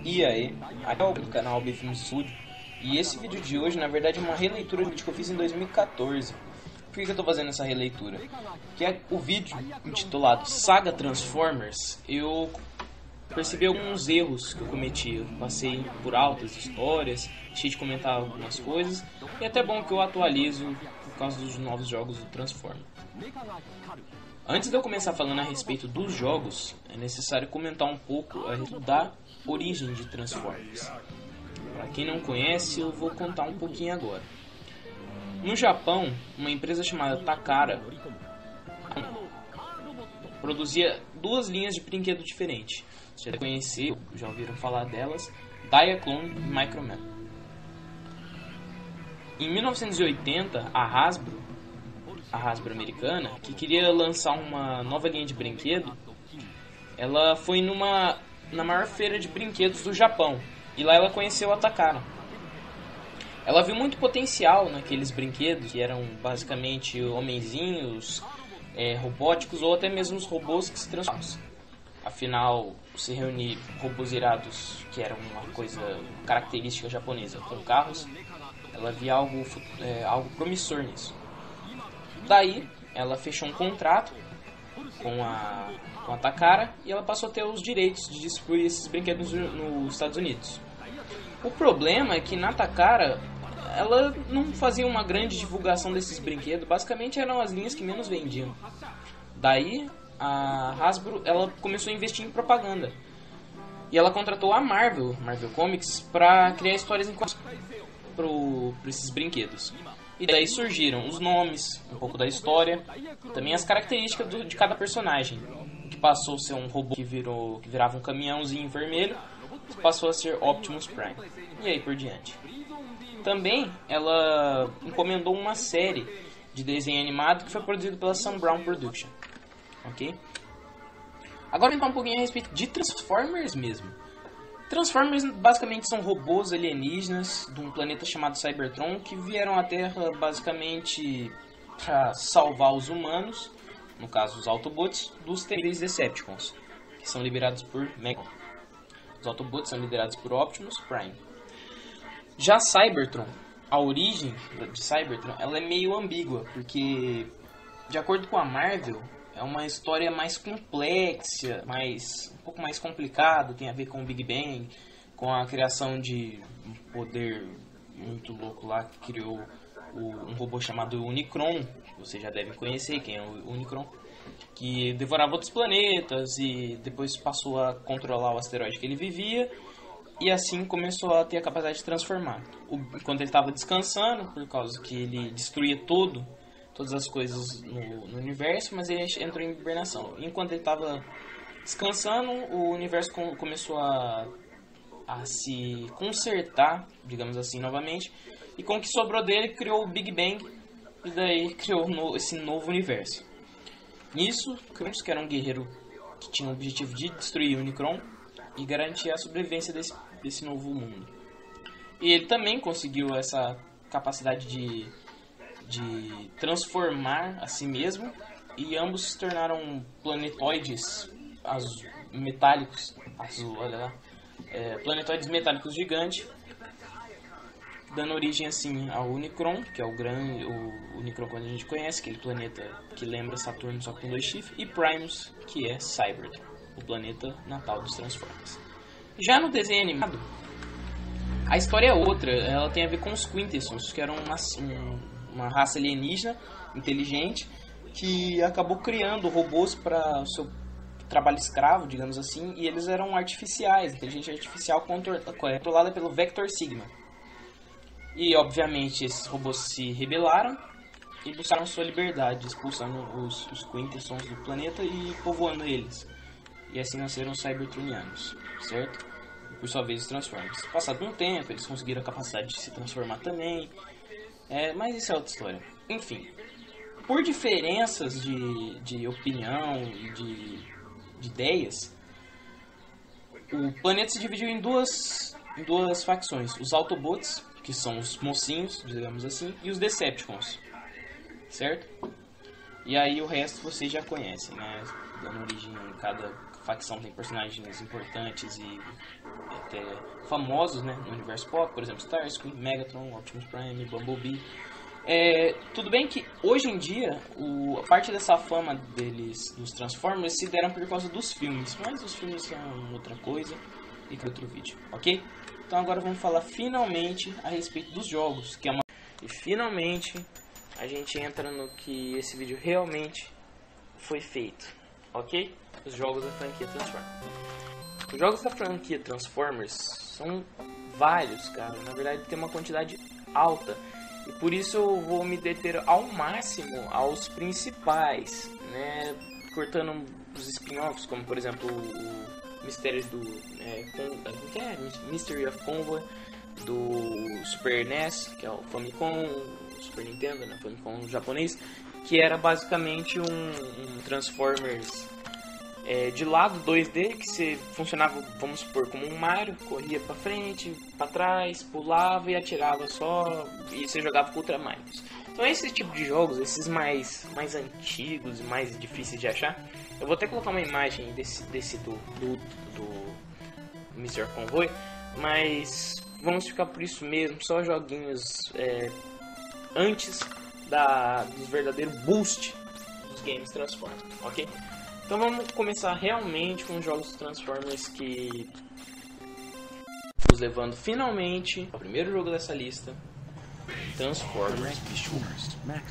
E aí, aqui é o canal Bfilm Studio. E esse vídeo de hoje, na verdade, é uma releitura do vídeo que eu fiz em 2014. Por que eu tô fazendo essa releitura? Que é o vídeo intitulado Saga Transformers. Eu percebi alguns erros que eu cometi. Eu passei por altas histórias, deixei de comentar algumas coisas. E é até bom que eu atualizo por causa dos novos jogos do Transformers. Antes de eu começar falando a respeito dos jogos, é necessário comentar um pouco a respeito da origem de Transformers. Para quem não conhece, eu vou contar um pouquinho agora. No Japão, uma empresa chamada Takara produzia duas linhas de brinquedo diferentes. Você já conheceu, já ouviram falar delas, Diaclone e Microman. Em 1980, a Hasbro americana, que queria lançar uma nova linha de brinquedo, ela foi na maior feira de brinquedos do Japão, e lá ela conheceu a Takara. Ela viu muito potencial naqueles brinquedos, que eram basicamente homenzinhos, robóticos ou até mesmo os robôs que se transformam. Afinal, se reunir robôs irados, que era uma coisa característica japonesa, com carros, ela via algo promissor nisso. Daí, ela fechou um contrato com a Takara e ela passou a ter os direitos de distribuir esses brinquedos nos Estados Unidos. O problema é que na Takara, ela não fazia uma grande divulgação desses brinquedos, basicamente eram as linhas que menos vendiam. Daí, a Hasbro ela começou a investir em propaganda. E ela contratou a Marvel Comics, para criar histórias em quadrinhos para esses brinquedos. E daí surgiram os nomes, um pouco da história, também as características de cada personagem. Que passou a ser um robô que virava um caminhãozinho vermelho, passou a ser Optimus Prime. E aí por diante. Também ela encomendou uma série de desenho animado que foi produzido pela Sam Brown Production. Ok? Agora então um pouquinho a respeito de Transformers mesmo. Transformers basicamente são robôs alienígenas de um planeta chamado Cybertron que vieram à Terra basicamente para salvar os humanos, no caso os Autobots, dos terríveis Decepticons, que são liderados por Megatron. Os Autobots são liderados por Optimus Prime. Já Cybertron, a origem de Cybertron, ela é meio ambígua, porque de acordo com a Marvel, é uma história mais complexa, um pouco mais complicada, tem a ver com o Big Bang, com a criação de um poder muito louco lá que criou um robô chamado Unicron, que vocês já devem conhecer quem é o Unicron, que devorava outros planetas e depois passou a controlar o asteroide que ele vivia e assim começou a ter a capacidade de transformar. Enquanto ele estava descansando, por causa que ele destruía todas as coisas no universo, mas ele entrou em hibernação. Enquanto ele estava descansando, o universo começou a se consertar, digamos assim, novamente. E com o que sobrou dele, criou o Big Bang. E daí criou esse novo universo. Nisso, Kratos, que era um guerreiro que tinha o objetivo de destruir o Unicron e garantir a sobrevivência desse novo mundo. E ele também conseguiu essa capacidade de transformar a si mesmo, e ambos se tornaram planetoides metálicos, planetoides metálicos gigantes, dando origem assim ao Unicron, que é o Unicron que a gente conhece, aquele planeta que lembra Saturno só com 2 chifres, e Primus, que é Cybertron, o planeta natal dos Transformers. Já no desenho animado, a história é outra, ela tem a ver com os Quintessons, que eram uma raça alienígena inteligente que acabou criando robôs para o seu trabalho escravo, digamos assim, e eles eram artificiais, inteligência artificial controlada pelo Vector Sigma. E obviamente esses robôs se rebelaram e buscaram sua liberdade, expulsando os Quintessons do planeta e povoando eles. E assim nasceram os Cybertronianos, certo? E por sua vez os Transformers. Passado um tempo, eles conseguiram a capacidade de se transformar também. Mas isso é outra história. Enfim, por diferenças de opinião e de ideias, o planeta se dividiu em duas facções. Os Autobots, que são os mocinhos, digamos assim, e os Decepticons, certo? E aí o resto vocês já conhecem, né? Dando origem a facção tem personagens importantes e até famosos, né, no universo pop, por exemplo, Starscream, Megatron, Optimus Prime, Bumblebee. Tudo bem que hoje em dia a parte dessa fama deles, dos Transformers, se deram por causa dos filmes, mas os filmes são outra coisa e que outro vídeo, ok? Então agora vamos falar finalmente a respeito dos jogos, que é uma... E finalmente a gente entra no que esse vídeo realmente foi feito, ok? Os jogos da franquia Transformers. Os jogos da franquia Transformers são vários, cara. Na verdade tem uma quantidade alta. E por isso eu vou me deter ao máximo aos principais, né? Cortando os spin-offs, como por exemplo o Mistérios do... Mystery of Convoy, do Super NES, que é o Famicom, Super Nintendo, né? Famicom japonês, que era basicamente um Transformers de lado 2D, que você funcionava, vamos supor, como um Mario, corria pra frente, pra trás, pulava e atirava só, e você jogava com Ultra Marios. Então esse tipo de jogos, esses mais antigos e mais difíceis de achar, eu vou até colocar uma imagem desse do Mr. Convoy, mas vamos ficar por isso mesmo, só joguinhos antes dos verdadeiros boost dos games Transformers, ok? Então vamos começar realmente com os jogos Transformers que nos levando finalmente ao primeiro jogo dessa lista, Transformers,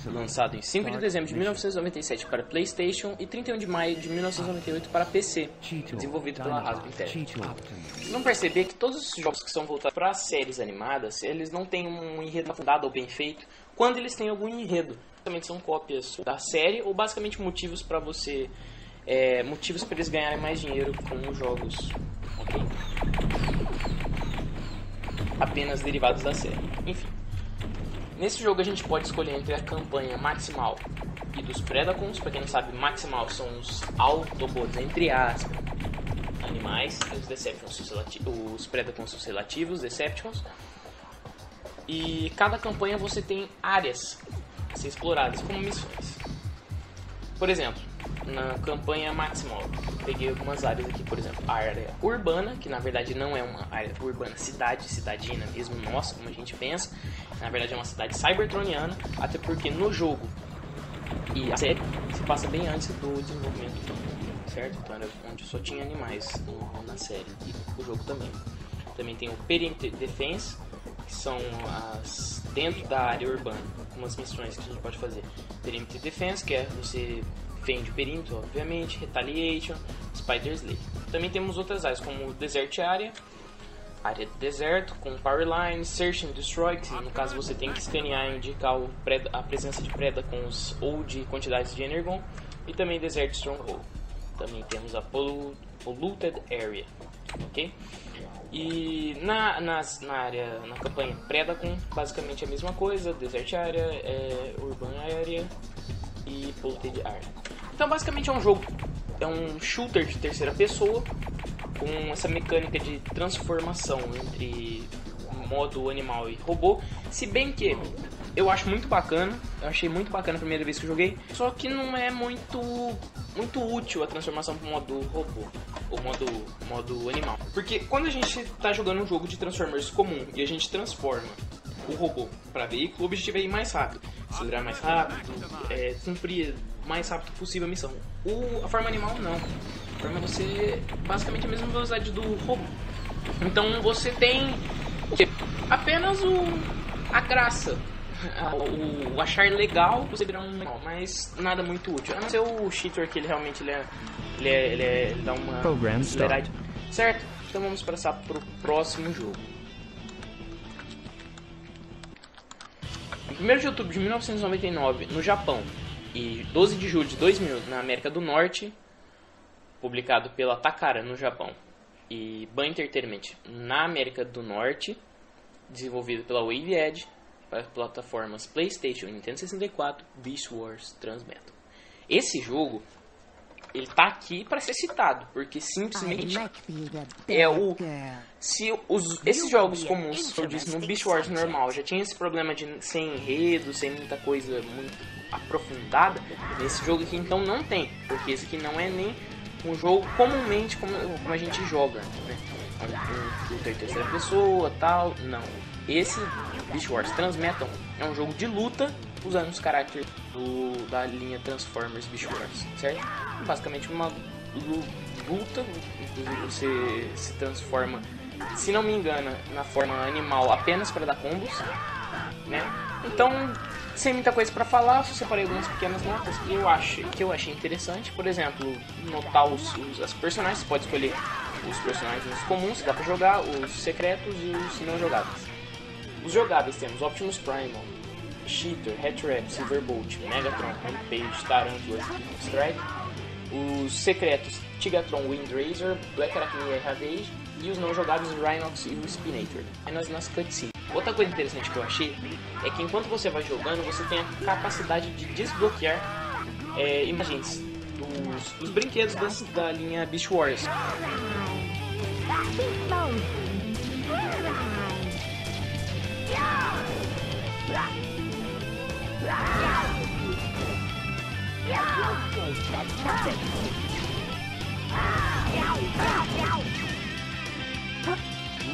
lançado em 5 de dezembro de 1997 para PlayStation e 31 de maio de 1998 para PC, desenvolvido pela Hasbro Interactive. Vocês vão perceber que todos os jogos que são voltados para séries animadas, eles não têm um enredo fundado ou bem feito. Quando eles têm algum enredo, também são cópias da série ou basicamente motivos para eles ganharem mais dinheiro com os jogos, ok? Apenas derivados da série. Enfim, nesse jogo a gente pode escolher entre a campanha Maximal e dos Predacons. Para quem não sabe, Maximal são os Autobots, entre aspas, animais. Os Decepticons os Predacons são relativos, Decepticons. E cada campanha você tem áreas a ser exploradas como missões. Por exemplo, na campanha Maximal, peguei algumas áreas aqui, por exemplo, a área urbana, que na verdade não é uma área urbana, cidadina mesmo, nossa, como a gente pensa, na verdade é uma cidade cybertroniana, até porque no jogo e a série se passa bem antes do desenvolvimento do mundo, certo? Então era onde só tinha animais na série e o jogo também. Também tem o Perimeter Defense, que são dentro da área urbana, algumas missões que a gente pode fazer. Perimeter Defense, que é você defende o perímetro, obviamente, Retaliation, Spider's Lake. Também temos outras áreas, como Desert Area, área de deserto, com Power Line, Search and Destroy, que no caso você tem que escanear e indicar a presença de Predacons ou de quantidades de Energon, e também Desert Stronghold. Também temos a Polluted Area, ok? E na campanha Predacon, basicamente a mesma coisa, Desert Area, Urban Area e Polluted Area. Então basicamente é um jogo, é um shooter de terceira pessoa, com essa mecânica de transformação entre modo animal e robô, se bem que eu acho muito bacana, eu achei muito bacana a primeira vez que eu joguei, só que não é muito útil a transformação para o modo robô, ou modo animal. Porque quando a gente está jogando um jogo de Transformers comum e a gente transforma o robô para veículo, o objetivo é ir mais rápido, acelerar mais rápido, cumprir o mais rápido possível a missão. A forma animal não, a forma você basicamente a mesma velocidade do robô. Então você tem apenas a graça, o achar legal você virar um animal, mas nada muito útil. A não ser o cheater, que ele realmente ele dá uma acelerada. Certo? Então vamos passar pro próximo jogo. Em 1º de outubro de 1999 no Japão e 12 de julho de 2000 na América do Norte, publicado pela Takara no Japão e Ban Entertainment na América do Norte, desenvolvido pela Wave Edge para plataformas PlayStation e Nintendo 64, Beast Wars Transmetal. Esse jogo, ele tá aqui para ser citado, porque simplesmente esses jogos comuns, eu disse, no Beast Wars normal já tinha esse problema de sem enredo, sem muita coisa muito aprofundada. Nesse jogo aqui então não tem, porque esse aqui não é nem um jogo comumente como a gente joga, né? Um shooter terceira pessoa, tal, não. Esse Beast Wars Transmetal é um jogo de luta usando os caracteres da linha Transformers Beast Wars, certo? Basicamente uma luta, inclusive você se transforma, se não me engano, na forma animal apenas para dar combos, né? Então, sem muita coisa para falar, só separei algumas pequenas notas que eu achei interessante. Por exemplo, notar as personagens, você pode escolher os personagens comuns que dá para jogar, os secretos e os não jogáveis. Os jogáveis temos Optimus Primal, Cheetor, Hat-Trap, Silverbolt, Megatron, Rampage, Tarantula, Strike. Os secretos Tigatron, Windrazor, Black Arachnia e Ravage. E os não jogáveis Rhinox e o Spinator. Aí nas cutscenes. Outra coisa interessante que eu achei é que enquanto você vai jogando, você tem a capacidade de desbloquear imagens dos brinquedos da linha Beast Wars.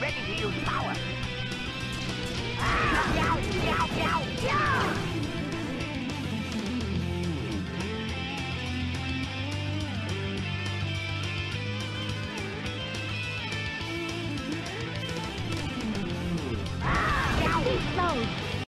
Ready to use power.